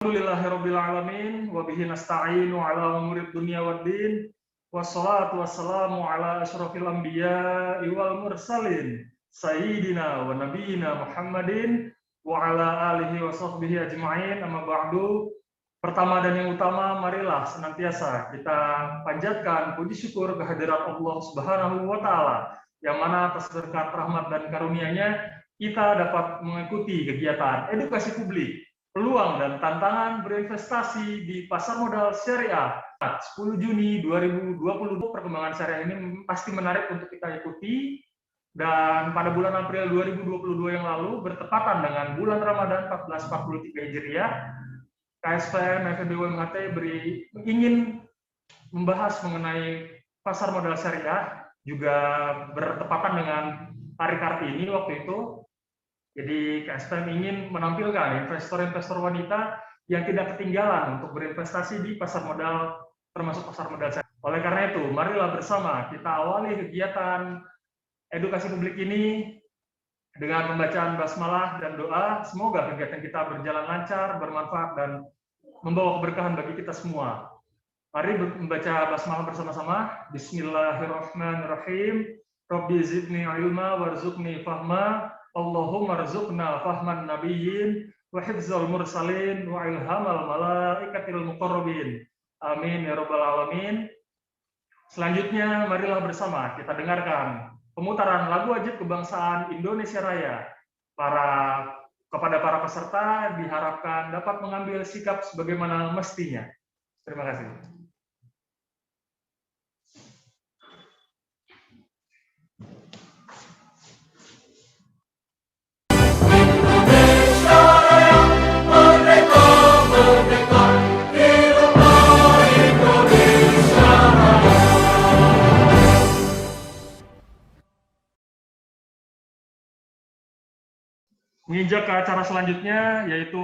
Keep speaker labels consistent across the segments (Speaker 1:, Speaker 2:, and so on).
Speaker 1: Alhamdulillahirabbil alamin wa bihi nasta'inu ala umurid dunya waddin wassalatu wassalamu ala asyrofil anbiya'i wal mursalin sayyidina wa nabiyyina Muhammadin wa ala alihi wa sahbihi ajma'in. Amma ba'du. Pertama dan yang utama, marilah senantiasa kita panjatkan puji syukur kehadirat Allah Subhanahu wa taala yang mana atas berkat rahmat dan karunia-Nya kita dapat mengikuti kegiatan edukasi publik, peluang dan tantangan berinvestasi di pasar modal syariah. 10 Juni 2020 perkembangan syariah ini pasti menarik untuk kita ikuti, dan pada bulan April 2022 yang lalu bertepatan dengan bulan Ramadan 1443 Hijriah, KSPM FEB UMHT ingin membahas mengenai pasar modal syariah, juga bertepatan dengan hari Kartini waktu itu. Jadi KSPM ingin menampilkan investor-investor wanita yang tidak ketinggalan untuk berinvestasi di pasar modal, termasuk pasar modal syariah. Oleh karena itu, marilah bersama kita awali kegiatan edukasi publik ini dengan pembacaan basmalah dan doa. Semoga kegiatan kita berjalan lancar, bermanfaat, dan membawa keberkahan bagi kita semua. Mari membaca basmalah bersama-sama. Bismillahirrahmanirrahim. Rabbi zidni ilma warzuqni fahma. Allahumma rzuqna fahman nabiyyin wa hifzal mursalin wa ilhamal malaikatil muqarrabin. Amin ya rabbal alamin. Selanjutnya marilah bersama kita dengarkan pemutaran lagu wajib kebangsaan Indonesia Raya. Kepada para peserta diharapkan dapat mengambil sikap sebagaimana mestinya. Terima kasih. Menginjak ke acara selanjutnya, yaitu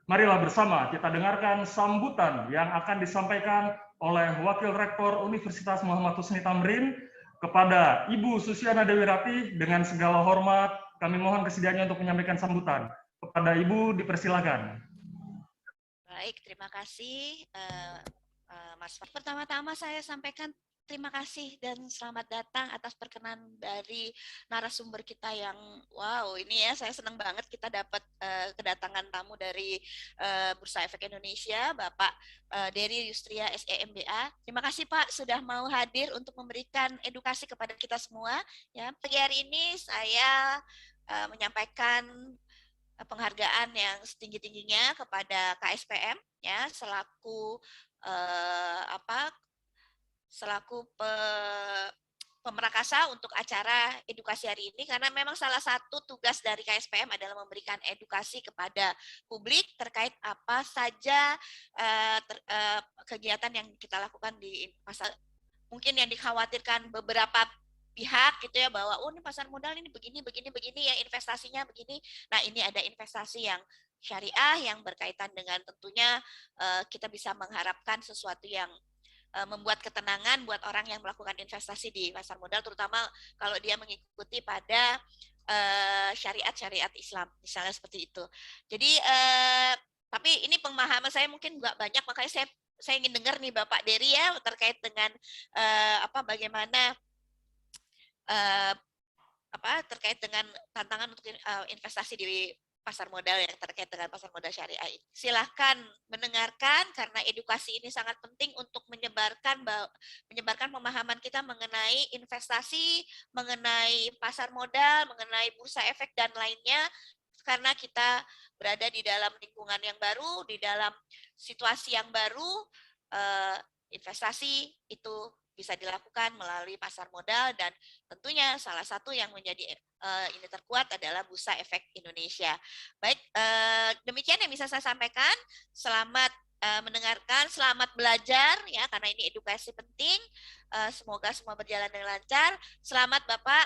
Speaker 1: marilah bersama kita dengarkan sambutan yang akan disampaikan oleh Wakil Rektor Universitas Muhammad Husni Tamrin kepada Ibu Susiana Dewi Ratih. Dengan segala hormat, kami mohon kesediaannya untuk menyampaikan sambutan. Kepada Ibu, dipersilakan.
Speaker 2: Baik, terima kasih Mas. Pertama-tama saya sampaikan terima kasih dan selamat datang atas perkenan dari narasumber kita yang wow, ini ya saya senang banget kita dapat kedatangan tamu dari Bursa Efek Indonesia, Bapak Dery Yustria SEMBA. Terima kasih Pak sudah mau hadir untuk memberikan edukasi kepada kita semua. Ya, pagi hari ini saya menyampaikan penghargaan yang setinggi-tingginya kepada KSPM ya selaku pemerakasa untuk acara edukasi hari ini, karena memang salah satu tugas dari KSPM adalah memberikan edukasi kepada publik terkait apa saja kegiatan yang kita lakukan di pasar. Mungkin yang dikhawatirkan beberapa pihak gitu ya, bahwa ini pasar modal ini begini ya, investasinya begini. Nah, ini ada investasi yang syariah yang berkaitan dengan tentunya kita bisa mengharapkan sesuatu yang membuat ketenangan buat orang yang melakukan investasi di pasar modal, terutama kalau dia mengikuti pada syariat Islam, misalnya seperti itu. Jadi, tapi ini pemahaman saya mungkin nggak banyak, makanya saya ingin dengar nih Bapak Dery ya terkait dengan bagaimana terkait dengan tantangan untuk investasi di pasar modal yang terkait dengan pasar modal syariah ini. Silahkan mendengarkan karena edukasi ini sangat penting untuk menyebarkan pemahaman kita mengenai investasi, mengenai pasar modal, mengenai bursa efek dan lainnya, karena kita berada di dalam lingkungan yang baru, di dalam situasi yang baru. Investasi itu bisa dilakukan melalui pasar modal, dan tentunya salah satu yang menjadi ini terkuat adalah Bursa Efek Indonesia. Baik, demikian yang bisa saya sampaikan. Selamat mendengarkan, selamat belajar ya, karena ini edukasi penting. Semoga semua berjalan dengan lancar. Selamat Bapak,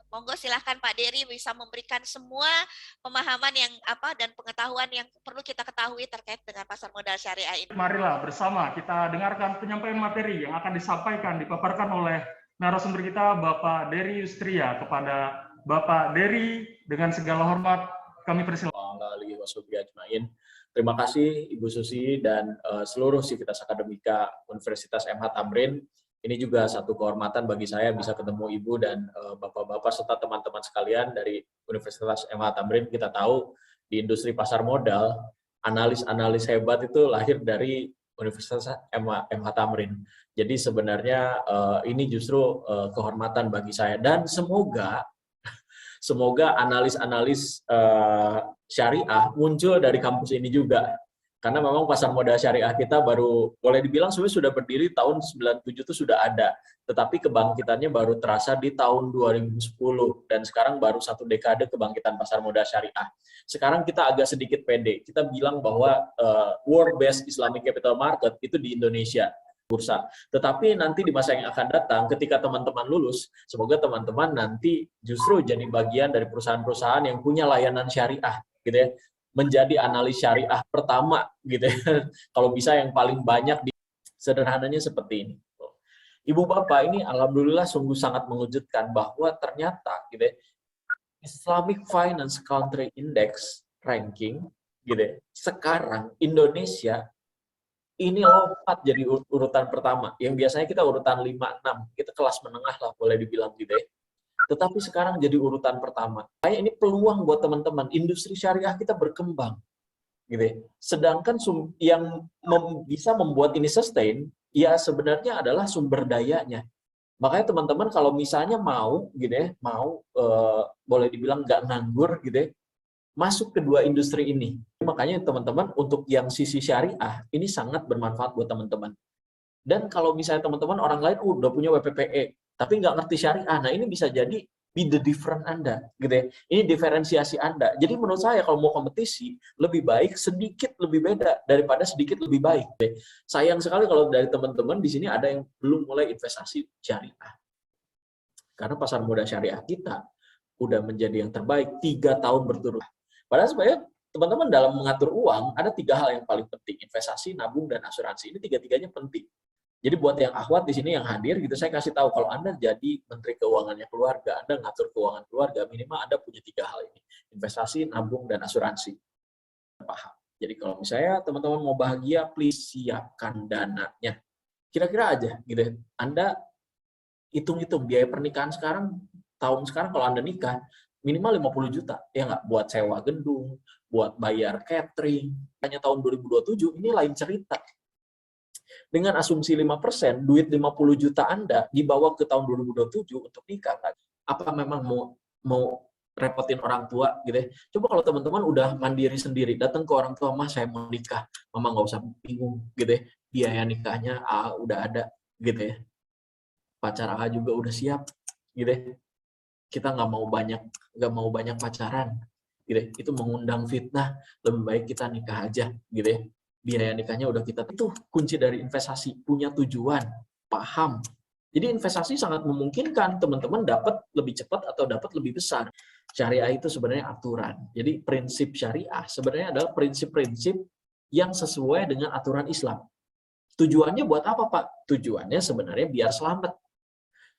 Speaker 2: monggo silahkan Pak Dery bisa memberikan semua pemahaman yang dan pengetahuan yang perlu kita ketahui terkait dengan pasar modal syariah ini.
Speaker 1: Marilah bersama kita dengarkan penyampaian materi yang akan disampaikan, dipaparkan oleh narasumber kita Bapak Dery Yustria. Kepada Bapak Dery dengan segala hormat kami persilakan.
Speaker 3: Terima kasih Ibu Susi dan seluruh Sivitas Akademika Universitas MH Tamrin. Ini juga satu kehormatan bagi saya bisa ketemu Ibu dan Bapak-bapak serta teman-teman sekalian dari Universitas MH Tamrin. Kita tahu di industri pasar modal, analis-analis hebat itu lahir dari Universitas MH Tamrin. Jadi sebenarnya ini justru kehormatan bagi saya dan semoga analis-analis syariah muncul dari kampus ini juga. Karena memang pasar modal syariah kita baru boleh dibilang sebenarnya sudah berdiri tahun 97 itu sudah ada. Tetapi kebangkitannya baru terasa di tahun 2010 dan sekarang baru satu dekade kebangkitan pasar modal syariah. Sekarang kita agak sedikit pede. Kita bilang bahwa world-based Islamic capital market itu di Indonesia bursa. Tetapi nanti di masa yang akan datang, ketika teman-teman lulus, semoga teman-teman nanti justru jadi bagian dari perusahaan-perusahaan yang punya layanan syariah, gitu ya, menjadi analis syariah pertama, gitu ya. Kalau bisa yang paling banyak sederhananya seperti ini. Ibu Bapak, ini alhamdulillah sungguh sangat mengejutkan bahwa ternyata, gitu ya, Islamic Finance Country Index ranking, gitu ya, sekarang Indonesia ini lompat jadi urutan pertama. Yang biasanya kita urutan 5-6, kita kelas menengah lah boleh dibilang gitu ya. Tetapi sekarang jadi urutan pertama. Kayak ini peluang buat teman-teman, industri syariah kita berkembang. Gitu ya. Sedangkan yang bisa membuat ini sustain, ya sebenarnya adalah sumber dayanya. Makanya teman-teman kalau misalnya mau, gitu ya, boleh dibilang nggak nganggur, gitu ya, masuk ke dua industri ini. Makanya teman-teman untuk yang sisi syariah ini sangat bermanfaat buat teman-teman. Dan kalau misalnya teman-teman orang lain udah punya WPPE tapi nggak ngerti syariah, nah ini bisa jadi be the different Anda, gitu ya. Ini diferensiasi Anda. Jadi menurut saya kalau mau kompetisi lebih baik sedikit lebih beda daripada sedikit lebih baik. Sayang sekali kalau dari teman-teman di sini ada yang belum mulai investasi syariah. Karena pasar modal syariah kita udah menjadi yang terbaik 3 tahun berturut. Padahal sebenarnya teman-teman dalam mengatur uang ada 3 hal yang paling penting, investasi, nabung, dan asuransi. Ini 3-tiganya penting. Jadi buat yang akhwat di sini yang hadir gitu, saya kasih tahu kalau Anda jadi menteri keuangannya keluarga, Anda ngatur keuangan keluarga, minimal Anda punya 3 hal ini, investasi, nabung, dan asuransi. Paham. Jadi kalau misalnya teman-teman mau bahagia, please siapkan dananya. Kira-kira aja gitu. Anda hitung-hitung biaya pernikahan sekarang, tahun sekarang kalau Anda nikah, minimal 50 juta, ya nggak? Buat sewa gedung, buat bayar catering. Hanya tahun 2027, ini lain cerita. Dengan asumsi 5%, duit 50 juta Anda dibawa ke tahun 2027 untuk nikah. Apa memang mau repotin orang tua gitu ya? Coba kalau teman-teman udah mandiri sendiri, datang ke orang tua, "Mas, saya mau nikah." Mama nggak usah bingung gitu ya. Biaya nikahnya udah ada gitu ya. Pacar juga udah siap gitu ya. Kita nggak mau banyak pacaran gitu. Itu mengundang fitnah, lebih baik kita nikah aja gitu ya. Biaya nikahnya udah kita, itu kunci dari investasi, punya tujuan, paham. Jadi investasi sangat memungkinkan teman-teman dapat lebih cepat atau dapat lebih besar. Syariah itu sebenarnya aturan. Jadi prinsip syariah sebenarnya adalah prinsip-prinsip yang sesuai dengan aturan Islam. Tujuannya buat apa, Pak? Tujuannya sebenarnya biar selamat.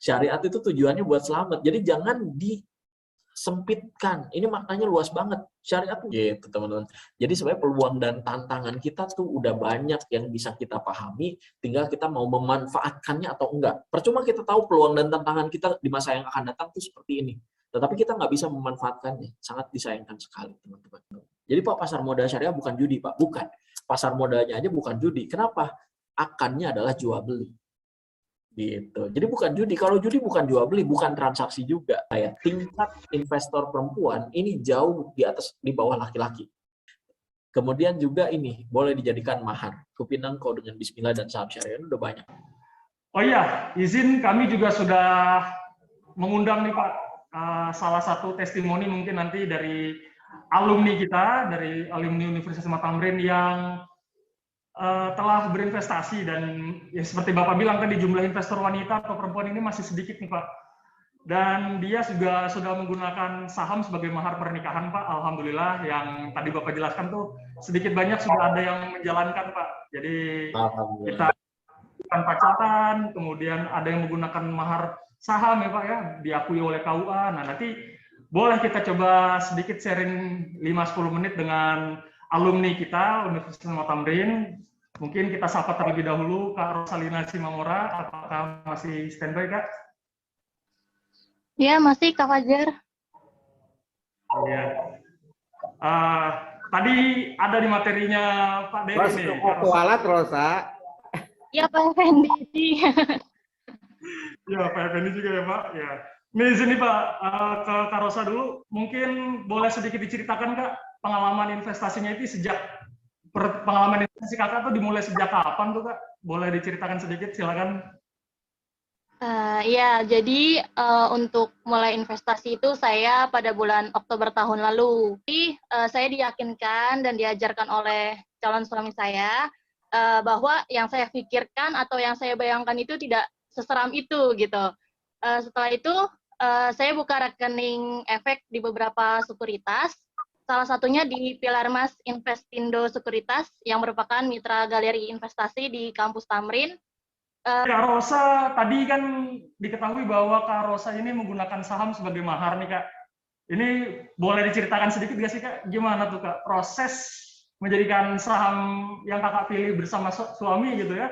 Speaker 3: Syariat itu tujuannya buat selamat. Jadi jangan disempitkan. Ini maknanya luas banget. Syariat gitu, teman-teman. Jadi sebenarnya peluang dan tantangan kita tuh udah banyak yang bisa kita pahami, tinggal kita mau memanfaatkannya atau enggak. Percuma kita tahu peluang dan tantangan kita di masa yang akan datang tuh seperti ini. Tetapi kita nggak bisa memanfaatkannya. Sangat disayangkan sekali, teman-teman. Jadi Pak, pasar modal syariah bukan judi, Pak. Bukan. Pasar modalnya aja bukan judi. Kenapa? Akannya adalah jual beli. Gitu. Jadi bukan judi. Kalau judi bukan jual beli, bukan transaksi juga. Kayak tingkat investor perempuan ini jauh di bawah laki-laki. Kemudian juga ini boleh dijadikan mahar. Kupinang kau dengan bismillah dan saham syariah udah banyak.
Speaker 1: Oh iya, izin kami juga sudah mengundang nih Pak salah satu testimoni mungkin nanti dari alumni kita, dari alumni Universitas MH Tamrin yang telah berinvestasi dan ya seperti Bapak bilang tadi jumlah investor wanita atau perempuan ini masih sedikit nih Pak. Dan dia juga sudah menggunakan saham sebagai mahar pernikahan Pak. Alhamdulillah yang tadi Bapak jelaskan tuh sedikit banyak sudah ada yang menjalankan Pak. Jadi kita bukan pacaran, kemudian ada yang menggunakan mahar saham ya Pak ya, diakui oleh KUA. Nah nanti boleh kita coba sedikit sharing 5-10 menit dengan alumni kita Universitas Muhammad Tamrin. Mungkin kita sapa terlebih dahulu Kak Rosalina Simamora. Apakah masih standby, Kak?
Speaker 4: Ya, masih Kak Fajar.
Speaker 1: Iya. Tadi ada di materinya Pak Dery
Speaker 5: Ros,
Speaker 1: nih.
Speaker 5: mau kualat, Rosa.
Speaker 4: Ya, Pak Effendi.
Speaker 1: Ya, Pak Effendi juga ya, Pak. Ya. Nih, sini Pak, ke Kak Rosa dulu. Mungkin boleh sedikit diceritakan, Kak, pengalaman investasinya itu pengalaman investasi Kakak tuh dimulai sejak kapan tuh, Kak? Boleh diceritakan sedikit, silakan.
Speaker 4: Ya, jadi untuk mulai investasi itu saya pada bulan Oktober tahun lalu. Jadi, saya diyakinkan dan diajarkan oleh calon suami saya bahwa yang saya pikirkan atau yang saya bayangkan itu tidak seseram itu gitu. Setelah itu saya buka rekening efek di beberapa sekuritas. Salah satunya di Pilar Mas Investindo Sekuritas yang merupakan mitra galeri investasi di kampus Tamrin.
Speaker 1: Kak Rosa, tadi kan diketahui bahwa Kak Rosa ini menggunakan saham sebagai mahar nih, Kak. Ini boleh diceritakan sedikit nggak sih, Kak? Gimana tuh, Kak, proses menjadikan saham yang Kakak pilih bersama suami gitu ya?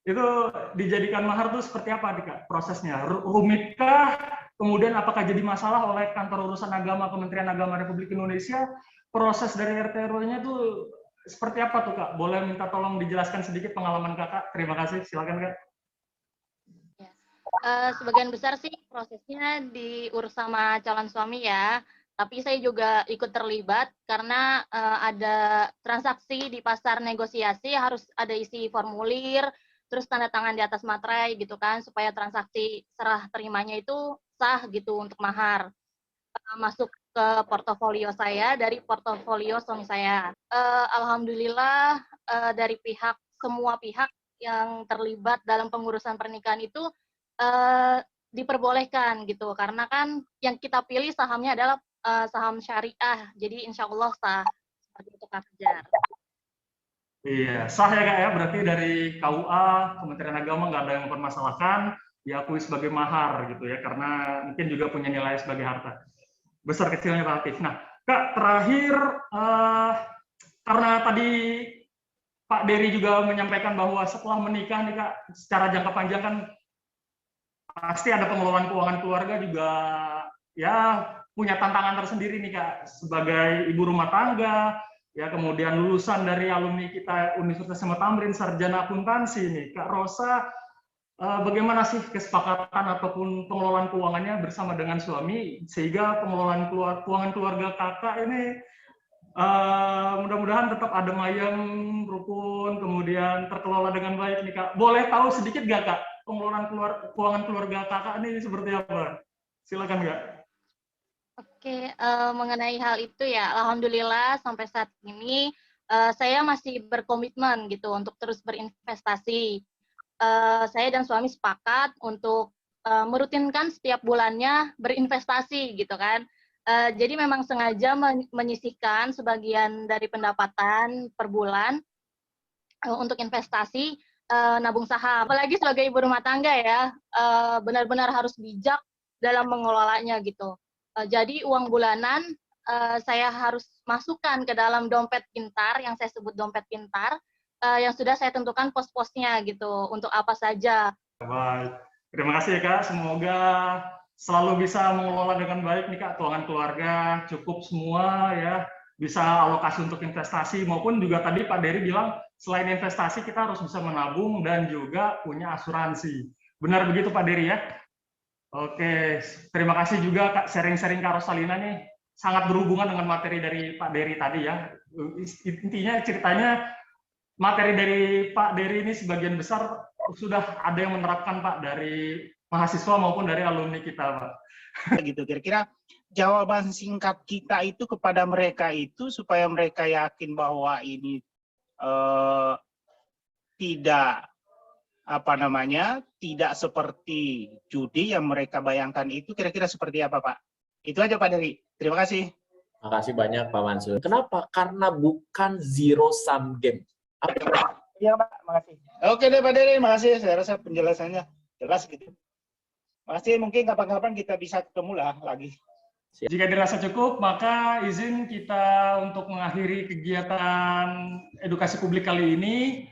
Speaker 1: Itu dijadikan mahar tuh seperti apa nih, Kak, prosesnya? Rumitkah? Kemudian apakah jadi masalah oleh Kantor Urusan Agama Kementerian Agama Republik Indonesia? Proses dari RT RW-nya tuh seperti apa tuh, Kak? Boleh minta tolong dijelaskan sedikit pengalaman Kakak? Terima kasih, silakan, Kak.
Speaker 4: Sebagian besar sih prosesnya diurus sama calon suami ya, tapi saya juga ikut terlibat karena ada transaksi di pasar negosiasi, harus ada isi formulir, terus tanda tangan di atas materai gitu kan, supaya transaksi serah terimanya itu sah gitu untuk mahar. Masuk ke portofolio saya dari portofolio suami saya. Alhamdulillah dari semua pihak yang terlibat dalam pengurusan pernikahan itu diperbolehkan gitu, karena kan yang kita pilih sahamnya adalah saham syariah, jadi insya Allah sah. Seperti itu, Kak Fajar.
Speaker 1: Iya, sah ya, Kak ya. Berarti dari KUA, Kementerian Agama nggak ada yang mempermasalahkan, diakui sebagai mahar gitu ya, karena mungkin juga punya nilai sebagai harta. Besar kecilnya relatif. Nah, Kak, terakhir karena tadi Pak Dery juga menyampaikan bahwa setelah menikah nih, Kak, secara jangka panjang kan pasti ada pengelolaan keuangan keluarga juga ya punya tantangan tersendiri nih, Kak, sebagai ibu rumah tangga, ya kemudian lulusan dari alumni kita Universitas Muhammad Tamrin, sarjana akuntansi nih, Kak Rosa. Bagaimana sih kesepakatan ataupun pengelolaan keuangannya bersama dengan suami sehingga pengelolaan keuangan keluarga Kakak ini mudah-mudahan tetap adem ayem, rukun, kemudian terkelola dengan baik nih, Kak. Boleh tahu sedikit nggak, Kak, pengelolaan keuangan keluarga Kakak ini seperti apa? Silakan, Kak.
Speaker 4: Oke, mengenai hal itu ya, alhamdulillah sampai saat ini saya masih berkomitmen gitu untuk terus berinvestasi. Saya dan suami sepakat untuk merutinkan setiap bulannya berinvestasi gitu kan. Jadi memang sengaja menyisihkan sebagian dari pendapatan per bulan untuk investasi nabung saham. Apalagi sebagai ibu rumah tangga ya, benar-benar harus bijak dalam mengelolanya gitu. Jadi uang bulanan saya harus masukkan ke dalam dompet pintar, yang saya sebut dompet pintar, yang sudah saya tentukan pos-posnya gitu, untuk apa saja.
Speaker 1: Baik, terima kasih ya, Kak. Semoga selalu bisa mengelola dengan baik nih, Kak, keuangan keluarga, cukup semua ya, bisa alokasi untuk investasi, maupun juga tadi Pak Dery bilang, selain investasi kita harus bisa menabung dan juga punya asuransi. Benar begitu, Pak Dery ya? Oke, terima kasih juga, Kak, sharing-sharing Kak Rosalina nih, sangat berhubungan dengan materi dari Pak Dery tadi ya. Intinya ceritanya, materi dari Pak Dery ini sebagian besar sudah ada yang menerapkan, Pak, dari mahasiswa maupun dari alumni kita, Pak.
Speaker 5: Gitu, kira-kira jawaban singkat kita itu kepada mereka itu supaya mereka yakin bahwa ini tidak tidak seperti judi yang mereka bayangkan itu, kira-kira seperti apa, Pak? Itu aja, Pak Dery. Terima kasih.
Speaker 3: Terima kasih banyak, Pak Mansur. Kenapa? Karena bukan zero sum game.
Speaker 5: Iya, Pak. Makasih. Oke deh, Pak Dery. Makasih. Saya rasa penjelasannya jelas gitu. Makasih. Mungkin kapan-kapan kita bisa ketemu lah lagi.
Speaker 3: Siap.
Speaker 1: Jika dirasa cukup, maka izin kita untuk mengakhiri kegiatan edukasi publik kali ini.